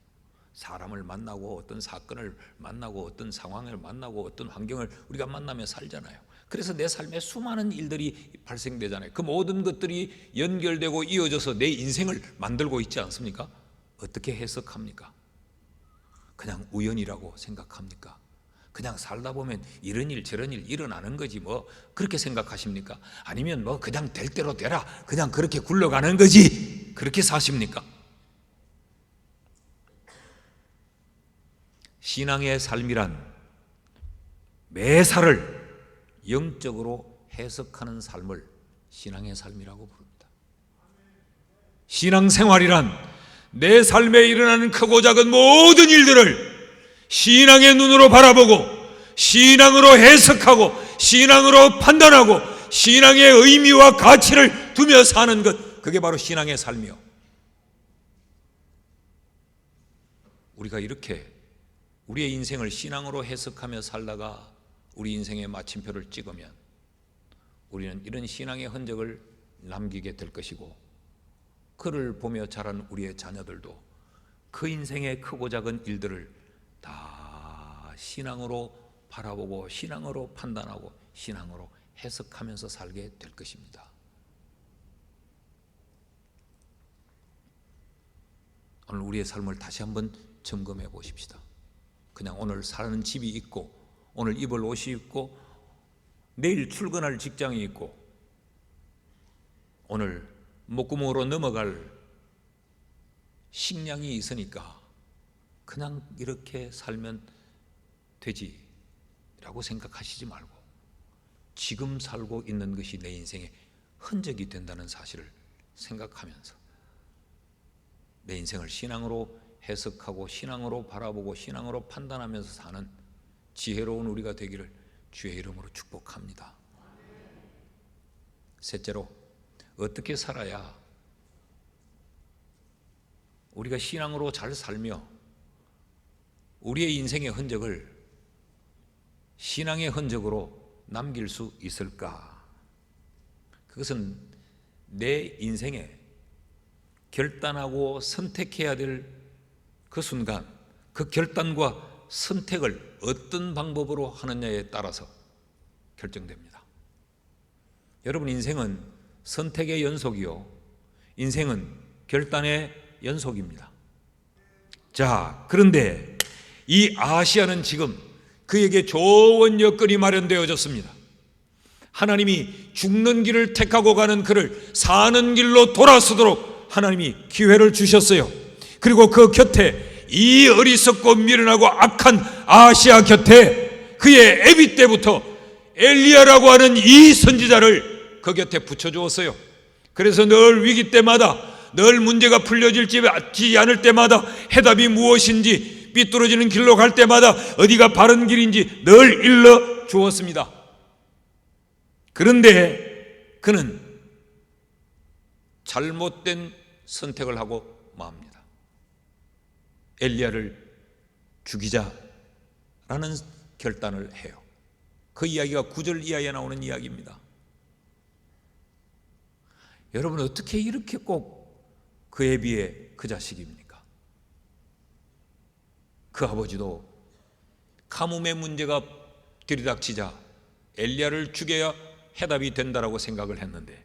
S1: 사람을 만나고 어떤 사건을 만나고 어떤 상황을 만나고 어떤 환경을 우리가 만나며 살잖아요. 그래서 내 삶에 수많은 일들이 발생되잖아요. 그 모든 것들이 연결되고 이어져서 내 인생을 만들고 있지 않습니까? 어떻게 해석합니까? 그냥 우연이라고 생각합니까? 그냥 살다 보면 이런 일 저런 일 일어나는 거지 뭐 그렇게 생각하십니까? 아니면 뭐 그냥 될 대로 되라 그냥 그렇게 굴러가는 거지 그렇게 사십니까? 신앙의 삶이란 매사를 영적으로 해석하는 삶을 신앙의 삶이라고 부릅니다. 신앙생활이란 내 삶에 일어나는 크고 작은 모든 일들을 신앙의 눈으로 바라보고 신앙으로 해석하고 신앙으로 판단하고 신앙의 의미와 가치를 두며 사는 것, 그게 바로 신앙의 삶이요. 우리가 이렇게 우리의 인생을 신앙으로 해석하며 살다가 우리 인생의 마침표를 찍으면 우리는 이런 신앙의 흔적을 남기게 될 것이고, 그를 보며 자란 우리의 자녀들도 그 인생의 크고 작은 일들을 다 신앙으로 바라보고 신앙으로 판단하고 신앙으로 해석하면서 살게 될 것입니다. 오늘 우리의 삶을 다시 한번 점검해 보십시다. 그냥 오늘 사는 집이 있고 오늘 입을 옷이 있고 내일 출근할 직장이 있고 오늘 목구멍으로 넘어갈 식량이 있으니까 그냥 이렇게 살면 되지라고 생각하시지 말고 지금 살고 있는 것이 내 인생의 흔적이 된다는 사실을 생각하면서 내 인생을 신앙으로 해석하고 신앙으로 바라보고 신앙으로 판단하면서 사는 지혜로운 우리가 되기를 주의 이름으로 축복합니다. 셋째로, 어떻게 살아야 우리가 신앙으로 잘 살며 우리의 인생의 흔적을 신앙의 흔적으로 남길 수 있을까? 그것은 내 인생에 결단하고 선택해야 될 그 순간, 그 결단과 선택을 어떤 방법으로 하느냐에 따라서 결정됩니다. 여러분, 인생은 선택의 연속이요, 인생은 결단의 연속입니다. 자, 그런데 이 아하시야는 지금 그에게 좋은 여건이 마련되어졌습니다. 하나님이 죽는 길을 택하고 가는 그를 사는 길로 돌아서도록 하나님이 기회를 주셨어요. 그리고 그 곁에 이 어리석고 미련하고 악한 아하시야 곁에 그의 애비 때부터 엘리야라고 하는 이 선지자를 그 곁에 붙여주었어요. 그래서 늘 위기 때마다, 늘 문제가 풀려지지 않을 때마다, 해답이 무엇인지 삐뚤어지는 길로 갈 때마다 어디가 바른 길인지 늘 일러 주었습니다. 그런데 그는 잘못된 선택을 하고 맙니다. 엘리야를 죽이자라는 결단을 해요. 그 이야기가 9절 이하에 나오는 이야기입니다. 여러분, 어떻게 이렇게 꼭 그 애비의 그 자식입니까? 그 아버지도 가뭄의 문제가 들이닥치자 엘리야를 죽여야 해답이 된다라고 생각을 했는데,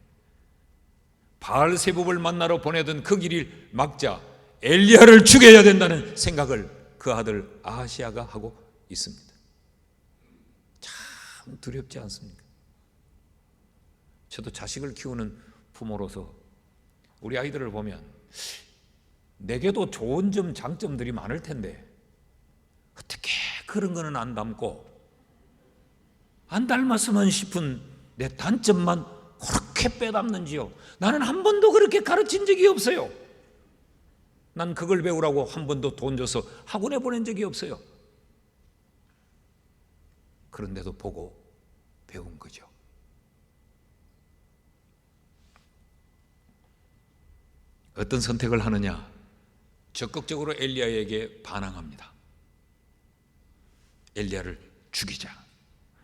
S1: 바알세붑을 만나러 보내던 그 길을 막자 엘리야를 죽여야 된다는 생각을 그 아들 아하시야가 하고 있습니다. 참 두렵지 않습니까? 저도 자식을 키우는 부모로서 우리 아이들을 보면 내게도 좋은 점, 장점들이 많을 텐데 어떻게 그런 거는 안 닮고 안 닮았으면 싶은 내 단점만 그렇게 빼닮는지요? 나는 한 번도 그렇게 가르친 적이 없어요. 난 그걸 배우라고 한 번도 돈 줘서 학원에 보낸 적이 없어요. 그런데도 보고 배운 거죠. 어떤 선택을 하느냐? 적극적으로 엘리야에게 반항합니다. 엘리야를 죽이자.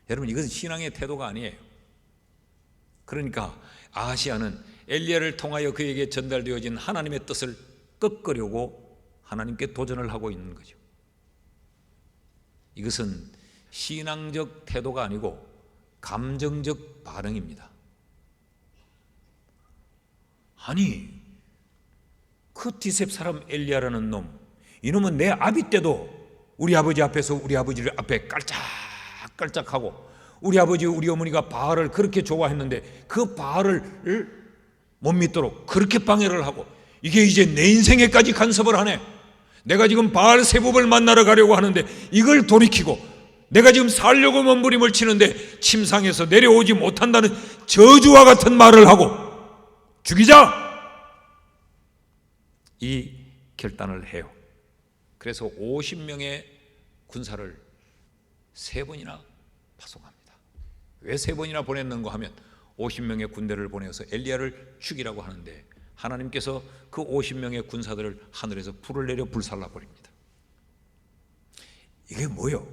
S1: 여러분, 이것은 신앙의 태도가 아니에요. 그러니까 아하시야는 엘리야를 통하여 그에게 전달되어진 하나님의 뜻을 꺾으려고 하나님께 도전을 하고 있는 거죠. 이것은 신앙적 태도가 아니고 감정적 반응입니다. 아니, 그 디셉 사람 엘리야라는 놈, 이놈은 내 아비 때도 우리 아버지 앞에서 우리 아버지 앞에 깔짝깔짝하고, 우리 아버지 우리 어머니가 바알을 그렇게 좋아했는데 그 바알을 못 믿도록 그렇게 방해를 하고, 이게 이제 내 인생에까지 간섭을 하네. 내가 지금 바알세붑을 만나러 가려고 하는데 이걸 돌이키고, 내가 지금 살려고 몸부림을 치는데 침상에서 내려오지 못한다는 저주와 같은 말을 하고 죽이자! 이 결단을 해요. 그래서 50명의 군사를 3번이나 파송합니다. 왜 3번이나 보냈는가 하면 50명의 군대를 보내서 엘리야를 죽이라고 하는데, 하나님께서 그 50명의 군사들을 하늘에서 불을 내려 불살라 버립니다. 이게 뭐요?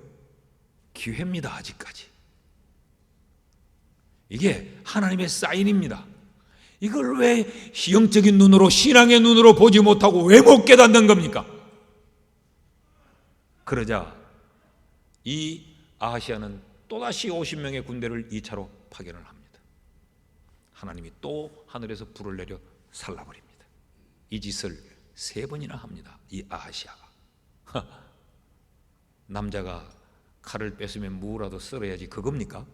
S1: 기회입니다. 아직까지. 이게 하나님의 사인입니다. 이걸 왜 영적인 눈으로, 신앙의 눈으로 보지 못하고 왜 못 깨닫는 겁니까? 그러자 이 아하시야는 또다시 50명의 군대를 2차로 파견을 합니다. 하나님이 또 하늘에서 불을 내려 살라버립니다. 이 짓을 3번이나 합니다. 이 아하시야가. 남자가 칼을 뺏으면 무라도 썰어야지 그겁니까?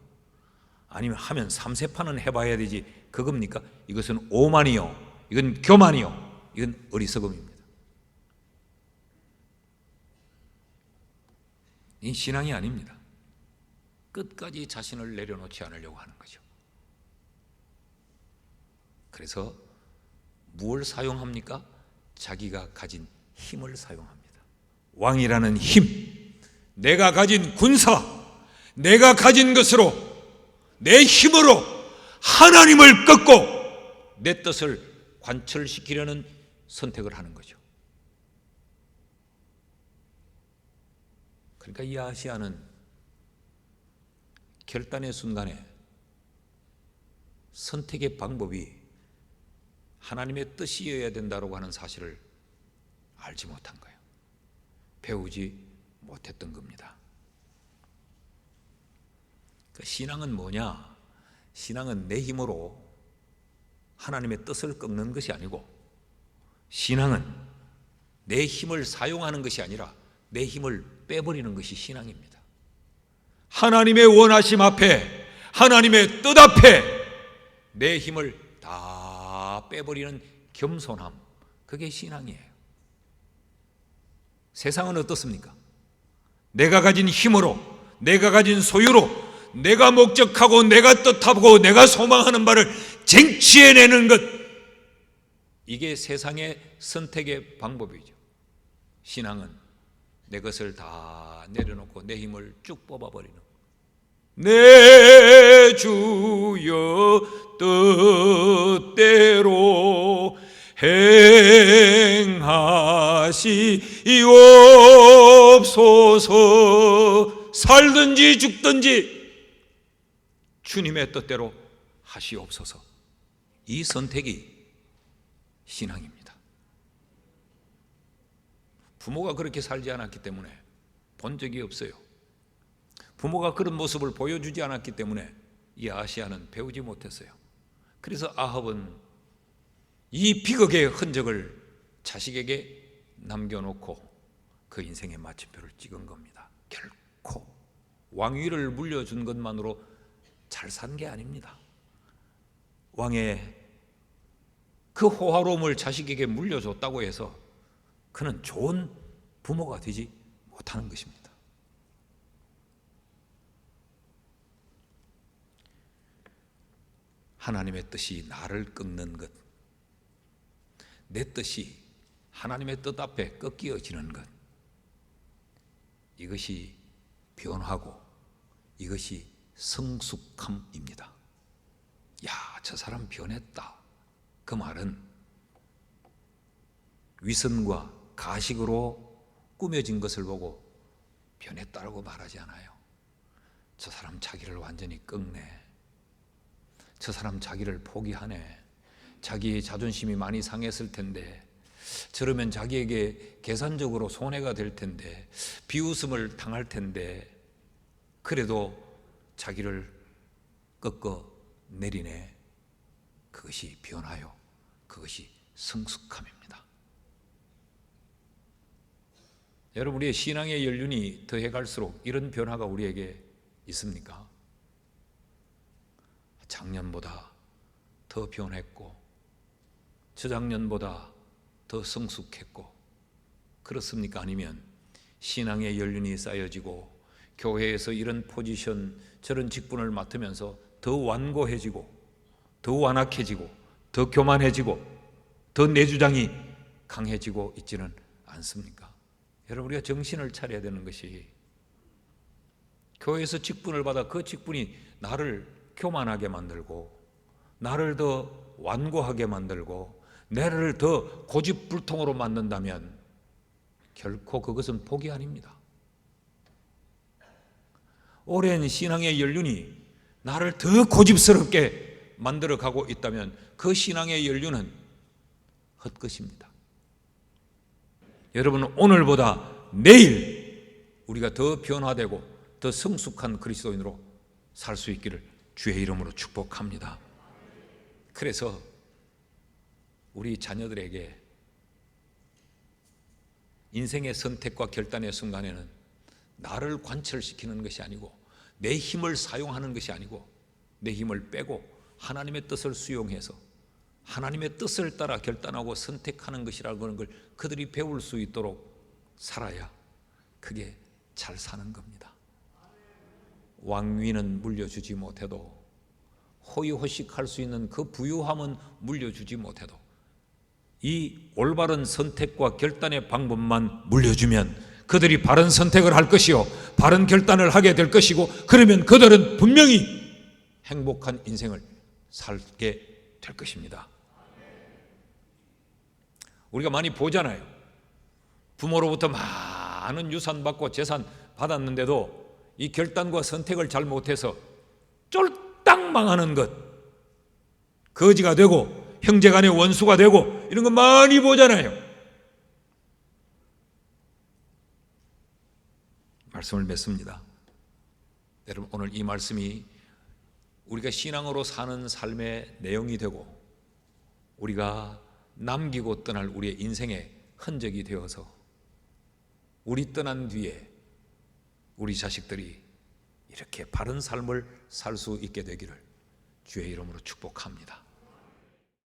S1: 아니면 하면 3세판은 해봐야 되지 그겁니까? 이것은 오만이요, 이건 교만이요, 이건 어리석음입니다. 이 신앙이 아닙니다. 끝까지 자신을 내려놓지 않으려고 하는 거죠. 그래서 무엇을 사용합니까? 자기가 가진 힘을 사용합니다. 왕이라는 힘, 내가 가진 군사, 내가 가진 것으로, 내 힘으로 하나님을 꺾고 내 뜻을 관철시키려는 선택을 하는 거죠. 그러니까 이 아하시야는 결단의 순간에 선택의 방법이 하나님의 뜻이어야 된다고 하는 사실을 알지 못한 거예요. 배우지 못했던 겁니다. 신앙은 뭐냐? 신앙은 내 힘으로 하나님의 뜻을 꺾는 것이 아니고, 신앙은 내 힘을 사용하는 것이 아니라 내 힘을 빼버리는 것이 신앙입니다. 하나님의 원하심 앞에, 하나님의 뜻 앞에 내 힘을 다 빼버리는 겸손함, 그게 신앙이에요. 세상은 어떻습니까? 내가 가진 힘으로, 내가 가진 소유로, 내가 목적하고 내가 뜻하고 내가 소망하는 바를 쟁취해내는 것, 이게 세상의 선택의 방법이죠. 신앙은 내 것을 다 내려놓고 내 힘을 쭉 뽑아버리는, 내 주여 뜻대로 행하시옵소서. 살든지 죽든지 주님의 뜻대로 하시옵소서. 이 선택이 신앙입니다. 부모가 그렇게 살지 않았기 때문에 본 적이 없어요. 부모가 그런 모습을 보여주지 않았기 때문에 이 아하시야는 배우지 못했어요. 그래서 아합은 이 비극의 흔적을 자식에게 남겨놓고 그 인생의 마침표를 찍은 겁니다. 결코 왕위를 물려준 것만으로 잘 산 게 아닙니다. 왕의 그 호화로움을 자식에게 물려줬다고 해서 그는 좋은 부모가 되지 못하는 것입니다. 하나님의 뜻이 나를 꺾는 것, 내 뜻이 하나님의 뜻 앞에 꺾여지는 것, 이것이 변화고 이것이 성숙함입니다. 야, 저 사람 변했다. 그 말은 위선과 가식으로 꾸며진 것을 보고 변했다라고 말하지 않아요. 저 사람 자기를 완전히 꺾네. 저 사람 자기를 포기하네. 자기의 자존심이 많이 상했을 텐데, 저러면 자기에게 계산적으로 손해가 될 텐데, 비웃음을 당할 텐데, 그래도 자기를 꺾어 내리네. 그것이 변화요. 그것이 성숙함입니다. 여러분, 우리의 신앙의 연륜이 더해갈수록 이런 변화가 우리에게 있습니까? 작년보다 더 변했고, 저작년보다 더 성숙했고, 그렇습니까? 아니면 신앙의 연륜이 쌓여지고 교회에서 이런 포지션, 저런 직분을 맡으면서 더 완고해지고, 더 완악해지고, 더 교만해지고, 더 내 주장이 강해지고 있지는 않습니까? 여러분, 우리가 정신을 차려야 되는 것이, 교회에서 직분을 받아 그 직분이 나를 교만하게 만들고, 나를 더 완고하게 만들고, 나를 더 고집불통으로 만든다면 결코 그것은 복이 아닙니다. 오랜 신앙의 연륜이 나를 더 고집스럽게 만들어가고 있다면 그 신앙의 연륜은 헛것입니다. 여러분, 오늘보다 내일 우리가 더 변화되고 더 성숙한 그리스도인으로 살 수 있기를 주의 이름으로 축복합니다. 그래서 우리 자녀들에게 인생의 선택과 결단의 순간에는 나를 관철시키는 것이 아니고, 내 힘을 사용하는 것이 아니고, 내 힘을 빼고 하나님의 뜻을 수용해서 하나님의 뜻을 따라 결단하고 선택하는 것이라고 하는 걸 그들이 배울 수 있도록 살아야 그게 잘 사는 겁니다. 왕위는 물려주지 못해도, 호의호식할 수 있는 그 부유함은 물려주지 못해도, 이 올바른 선택과 결단의 방법만 물려주면 그들이 바른 선택을 할 것이요 바른 결단을 하게 될 것이고, 그러면 그들은 분명히 행복한 인생을 살게 될 것입니다. 우리가 많이 보잖아요. 부모로부터 많은 유산 받고 재산 받았는데도 이 결단과 선택을 잘 못해서 쫄딱 망하는 것, 거지가 되고 형제간의 원수가 되고 이런 거 많이 보잖아요. 말씀을 맺습니다. 여러분, 오늘 이 말씀이 우리가 신앙으로 사는 삶의 내용이 되고 우리가 남기고 떠날 우리의 인생의 흔적이 되어서 우리 떠난 뒤에 우리 자식들이 이렇게 바른 삶을 살 수 있게 되기를 주의 이름으로 축복합니다.